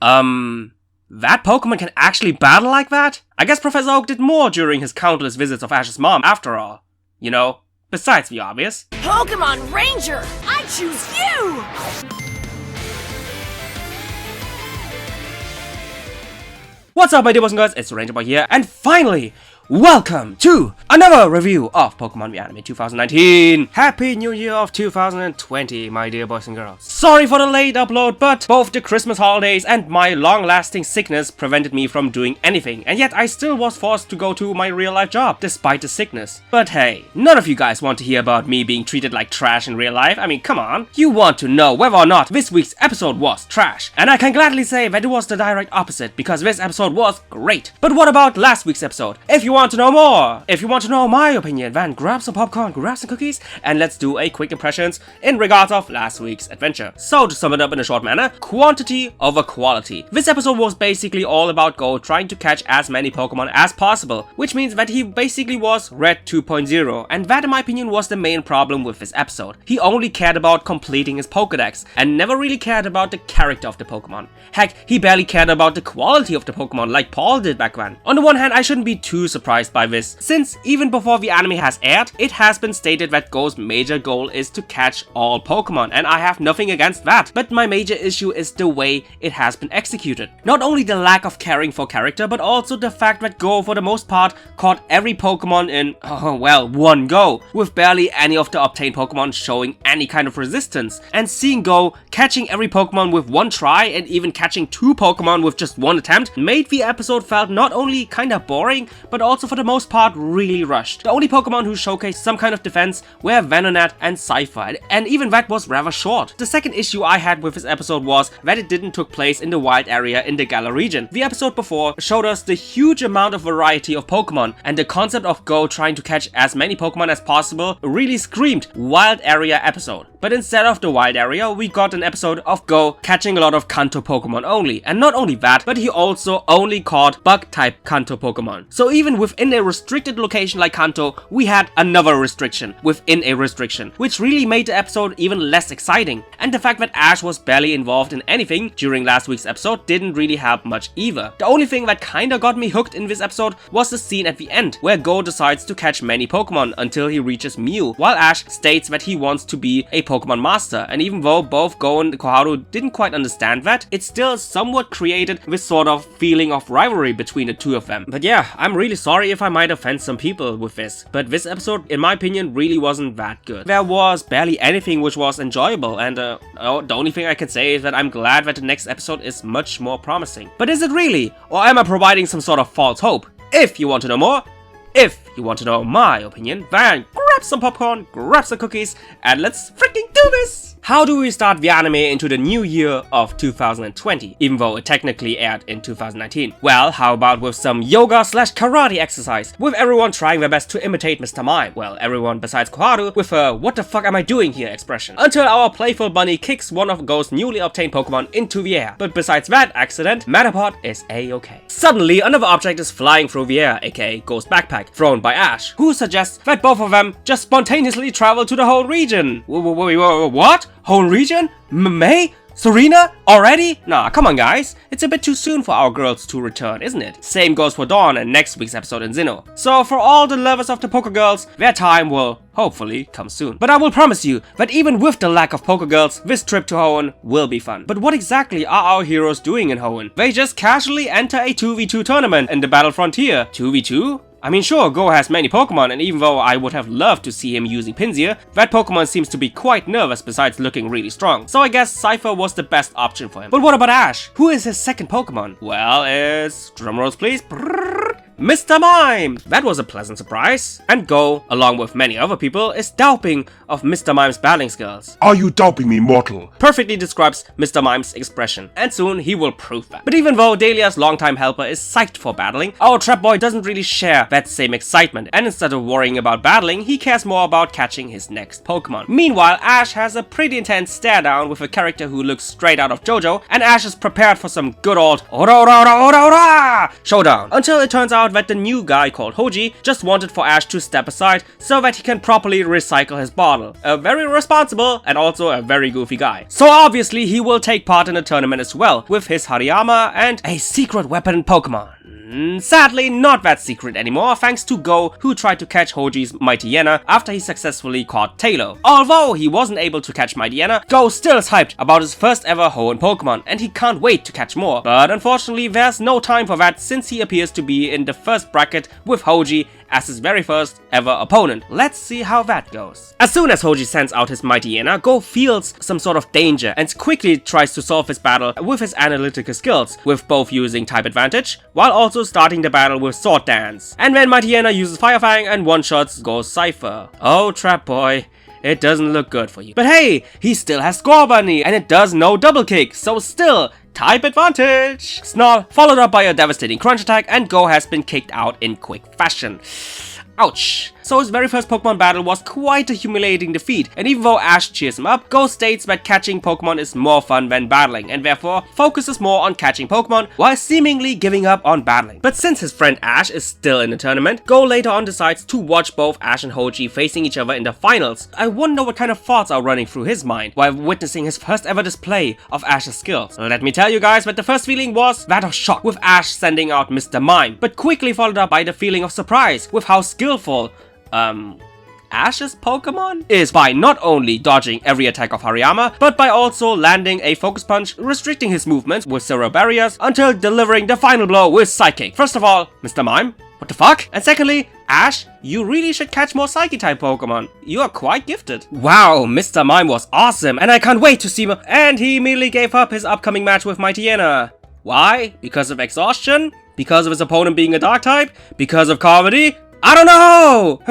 That Pokemon can actually battle like that? I guess Professor Oak did more during his countless visits of Ash's mom after all. You know, besides the obvious. Pokemon Ranger, I choose you! What's up, my dear boys and girls, it's Ranger Boy here, and finally, welcome to another review of Pokemon the Anime 2019. Happy New Year of 2020, my dear boys and girls. Sorry for the late upload, but both the Christmas holidays and my long-lasting sickness prevented me from doing anything, and yet I still was forced to go to my real-life job, despite the sickness. But hey, none of you guys want to hear about me being treated like trash in real life. I mean, come on. You want to know whether or not this week's episode was trash, and I can gladly say that it was the direct opposite, because this episode was great. But what about last week's episode? If you want to know more, if you want to know my opinion, then grab some popcorn, grab some cookies, and let's do a quick impressions in regards of last week's adventure. So to sum it up in a short manner, quantity over quality. This episode was basically all about Go trying to catch as many Pokemon as possible, which means that he basically was Red 2.0, and that in my opinion was the main problem with this episode. He only cared about completing his Pokedex, and never really cared about the character of the Pokemon. Heck, he barely cared about the quality of the Pokemon like Paul did back then. On the one hand, I shouldn't be too surprised by this, since even before the anime has aired, it has been stated that Go's major goal is to catch all Pokemon, and I have nothing against that, but my major issue is the way it has been executed. Not only the lack of caring for character, but also the fact that Go for the most part caught every Pokemon in, one go, with barely any of the obtained Pokemon showing any kind of resistance, and seeing Go catching every Pokemon with one try and even catching two Pokemon with just one attempt made the episode felt not only kinda boring, but also for the most part really rushed. The only Pokemon who showcased some kind of defense were Venonat and Cypher, and even that was rather short. The second issue I had with this episode was that it didn't took place in the wild area in the Galar region. The episode before showed us the huge amount of variety of Pokemon, and the concept of Go trying to catch as many Pokemon as possible really screamed wild area episode. But instead of the wild area, we got an episode of Go catching a lot of Kanto Pokemon only, and not only that, but he also only caught bug-type Kanto Pokemon. So even within a restricted location like Kanto, we had another restriction within a restriction, which really made the episode even less exciting. And the fact that Ash was barely involved in anything during last week's episode didn't really help much either. The only thing that kinda got me hooked in this episode was the scene at the end, where Go decides to catch many Pokemon until he reaches Mew, while Ash states that he wants to be a Pokemon master, and even though both Go and Koharu didn't quite understand that, it still somewhat created this sort of feeling of rivalry between the two of them. But yeah, I'm really sorry if I might offend some people with this, but this episode, in my opinion, really wasn't that good. There was barely anything which was enjoyable, and the only thing I can say is that I'm glad that the next episode is much more promising. But is it really? Or am I providing some sort of false hope? If you want to know more, if you want to know my opinion, then grab some popcorn, grab some cookies, and let's freaking do this! How do we start the anime into the new year of 2020, even though it technically aired in 2019? Well, how about with some yoga/karate exercise, with everyone trying their best to imitate Mr. Mime? Well, everyone besides Koharu with a "what the fuck am I doing here" expression, until our playful bunny kicks one of Go's newly obtained Pokemon into the air. But besides that accident, Metapod is a-okay. Suddenly, another object is flying through the air, aka Go's backpack, thrown by Ash, who suggests that both of them just spontaneously travel to the whole region. What? Whole region? May? Serena? Already? Nah, come on guys. It's a bit too soon for our girls to return, isn't it? Same goes for Dawn and next week's episode in Sinnoh. So for all the lovers of the Pokegirls, their time will hopefully come soon. But I will promise you that even with the lack of Pokegirls, this trip to Hoenn will be fun. But what exactly are our heroes doing in Hoenn? They just casually enter a 2v2 tournament in the Battle Frontier. 2v2? I mean, sure, Go has many Pokemon, and even though I would have loved to see him using Pinsir, that Pokemon seems to be quite nervous besides looking really strong. So I guess Cypher was the best option for him. But what about Ash? Who is his second Pokemon? Well, it's... drumrolls please. Mr. Mime! That was a pleasant surprise. And Go, along with many other people, is doubting of Mr. Mime's battling skills. Are you doubting me, mortal? Perfectly describes Mr. Mime's expression, and soon he will prove that. But even though Dahlia's longtime helper is psyched for battling, our trap boy doesn't really share that same excitement, and instead of worrying about battling, he cares more about catching his next Pokemon. Meanwhile, Ash has a pretty intense stare down with a character who looks straight out of JoJo, and Ash is prepared for some good old ora ora ora ora ora showdown, until it turns out out that the new guy called Hoji just wanted for Ash to step aside so that he can properly recycle his bottle. A very responsible and also a very goofy guy. So obviously he will take part in the tournament as well, with his Hariyama and a secret weapon Pokemon. Sadly, not that secret anymore, thanks to Gous, who tried to catch Hoji's Mightyena after he successfully caught Taylor. Although he wasn't able to catch Mightyena, Gous still is hyped about his first ever Hoenn Pokemon, and he can't wait to catch more. But unfortunately, there's no time for that since he appears to be in the first bracket with Hoji as his very first ever opponent. Let's see how that goes. As soon as Hoji sends out his Mightyena, Gous feels some sort of danger and quickly tries to solve his battle with his analytical skills, with both using type advantage, while also starting the battle with Sword Dance. And then Mightyena uses Fire Fang and one-shots Gous Cypher. Oh, Trap Boy, it doesn't look good for you. But hey, he still has Score Bunny, and it does no double kick, so still, type advantage! Snarl, followed up by a devastating crunch attack, and Gous has been kicked out in quick fashion. Ouch. So his very first Pokemon battle was quite a humiliating defeat, and even though Ash cheers him up, Gous states that catching Pokemon is more fun than battling, and therefore focuses more on catching Pokemon while seemingly giving up on battling. But since his friend Ash is still in the tournament, Gous later on decides to watch both Ash and Hoji facing each other in the finals. I wonder what kind of thoughts are running through his mind while witnessing his first ever display of Ash's skills. Let me tell you guys that the first feeling was that of shock, with Ash sending out Mr. Mime, but quickly followed up by the feeling of surprise with how skillful Ash's Pokemon is by not only dodging every attack of Hariyama, but by also landing a Focus Punch, restricting his movements with Zero Barriers, until delivering the final blow with Psychic. First of all, Mr. Mime, what the fuck? And secondly, Ash, you really should catch more Psychic-type Pokemon. You are quite gifted. Wow, Mr. Mime was awesome, and I can't wait to see him. And he immediately gave up his upcoming match with Mightyena. Why? Because of exhaustion? Because of his opponent being a Dark-type? Because of comedy? I don't know!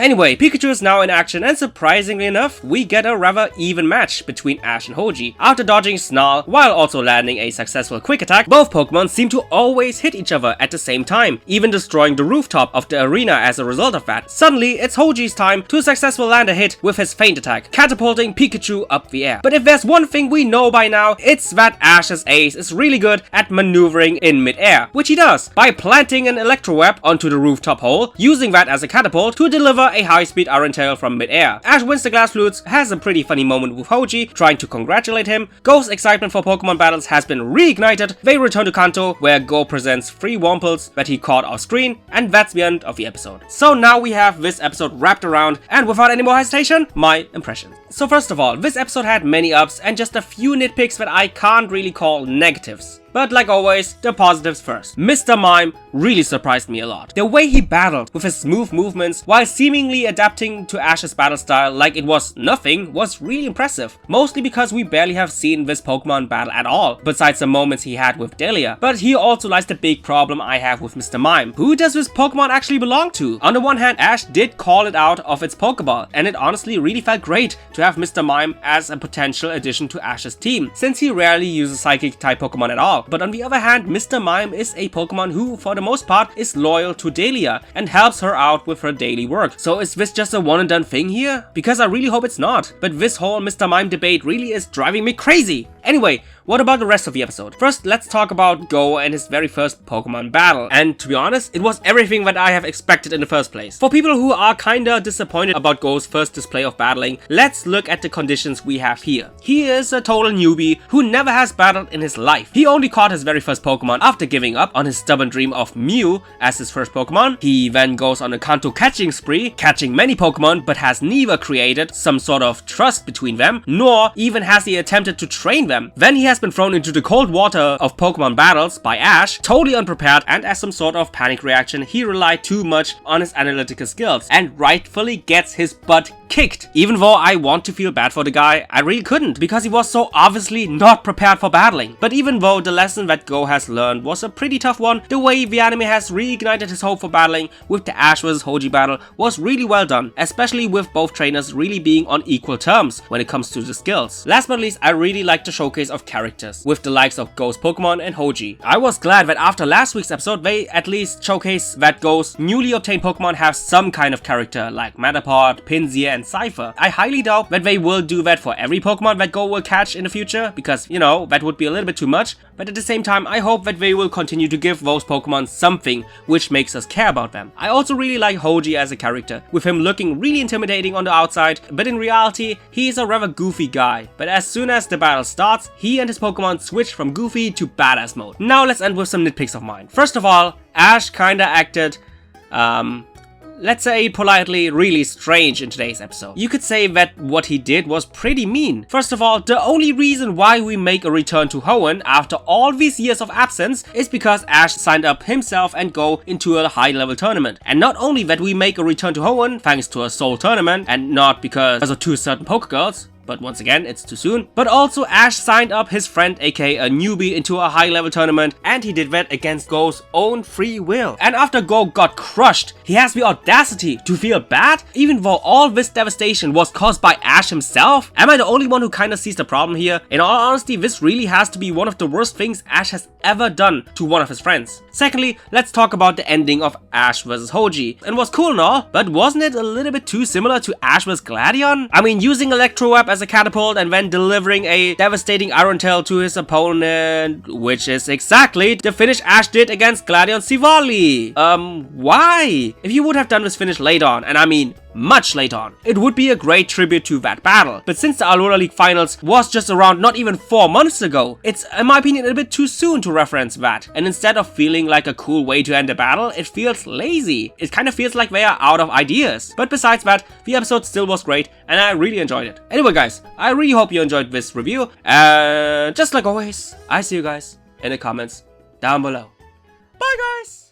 Anyway, Pikachu is now in action, and surprisingly enough, we get a rather even match between Ash and Hoji. After dodging Snarl while also landing a successful quick attack, both Pokemon seem to always hit each other at the same time, even destroying the rooftop of the arena as a result of that. Suddenly, it's Hoji's time to successfully land a hit with his feint attack, catapulting Pikachu up the air. But if there's one thing we know by now, it's that Ash's ace is really good at maneuvering in mid-air, which he does by planting an Electro Web onto the rooftop hole, using that as a catapult to deliver a high-speed Iron Tail from mid-air. Ash wins the Glass Flutes, has a pretty funny moment with Hoji, trying to congratulate him. Gous' excitement for Pokemon battles has been reignited. They return to Kanto, where Gous presents 3 Wurmples that he caught off screen, and that's the end of the episode. So now we have this episode wrapped around, and without any more hesitation, my impressions. So first of all, this episode had many ups and just a few nitpicks that I can't really call negatives. But like always, the positives first. Mr. Mime really surprised me a lot. The way he battled with his smooth movements while seemingly adapting to Ash's battle style like it was nothing was really impressive. Mostly because we barely have seen this Pokemon battle at all, besides the moments he had with Delia. But here also lies the big problem I have with Mr. Mime. Who does this Pokemon actually belong to? On the one hand, Ash did call it out of its Pokeball, and it honestly really felt great to have Mr. Mime as a potential addition to Ash's team, since he rarely uses Psychic-type Pokemon at all. But on the other hand, Mr. Mime is a Pokemon who, for the most part, is loyal to Delia and helps her out with her daily work. So is this just a one and done thing here? Because I really hope it's not. But this whole Mr. Mime debate really is driving me crazy. Anyway, what about the rest of the episode? First, let's talk about Gous and his very first Pokemon battle. And to be honest, it was everything that I have expected in the first place. For people who are kinda disappointed about Gous' first display of battling, let's look at the conditions we have here. He is a total newbie who never has battled in his life. He only caught his very first Pokemon after giving up on his stubborn dream of Mew as his first Pokemon. He then goes on a Kanto catching spree, catching many Pokemon, but has neither created some sort of trust between them, nor even has he attempted to train them. Then he has been thrown into the cold water of Pokemon battles by Ash, totally unprepared, and as some sort of panic reaction, he relied too much on his analytical skills and rightfully gets his butt kicked. Even though I want to feel bad for the guy, I really couldn't, because he was so obviously not prepared for battling. But even though the lesson that Gous has learned was a pretty tough one, the way the anime has reignited his hope for battling with the Ash vs Hoji battle was really well done, especially with both trainers really being on equal terms when it comes to the skills. Last but not least, I really liked the showcase of characters, with the likes of Gous Pokemon and Hoji. I was glad that after last week's episode, they at least showcased that Gous' newly obtained Pokemon have some kind of character, like Metapod, Pinsir, against Cypher. I highly doubt that they will do that for every Pokemon that Go will catch in the future, because, you know, that would be a little bit too much, but at the same time, I hope that they will continue to give those Pokemon something which makes us care about them. I also really like Hoji as a character, with him looking really intimidating on the outside, but in reality, he is a rather goofy guy. But as soon as the battle starts, he and his Pokemon switch from goofy to badass mode. Now let's end with some nitpicks of mine. First of all, Ash kinda acted, let's say politely, really strange in today's episode. You could say that what he did was pretty mean. First of all, the only reason why we make a return to Hoenn after all these years of absence is because Ash signed up himself and Go into a high level tournament. And not only that we make a return to Hoenn thanks to a soul tournament and not because of two certain Pokegirls, but once again, it's too soon. But also Ash signed up his friend aka a newbie into a high level tournament, and he did that against Go's own free will. And after Go got crushed, he has the audacity to feel bad even though all this devastation was caused by Ash himself? Am I the only one who kinda sees the problem here? In all honesty, this really has to be one of the worst things Ash has ever done to one of his friends. Secondly, let's talk about the ending of Ash vs Hoji. It was cool and all, but wasn't it a little bit too similar to Ash vs Gladion? I mean, using Electro Web as a catapult and then delivering a devastating Iron Tail to his opponent, which is exactly the finish Ash did against Gladion Sivali. Why? If you would have done this finish late on, and I mean much later on, it would be a great tribute to that battle. But since the Alola League Finals was just around not even 4 months ago, it's, in my opinion, a bit too soon to reference that. And instead of feeling like a cool way to end a battle, it feels lazy. It kind of feels like they are out of ideas. But besides that, the episode still was great, and I really enjoyed it. Anyway guys, I really hope you enjoyed this review, and just like always, I see you guys in the comments down below. Bye guys!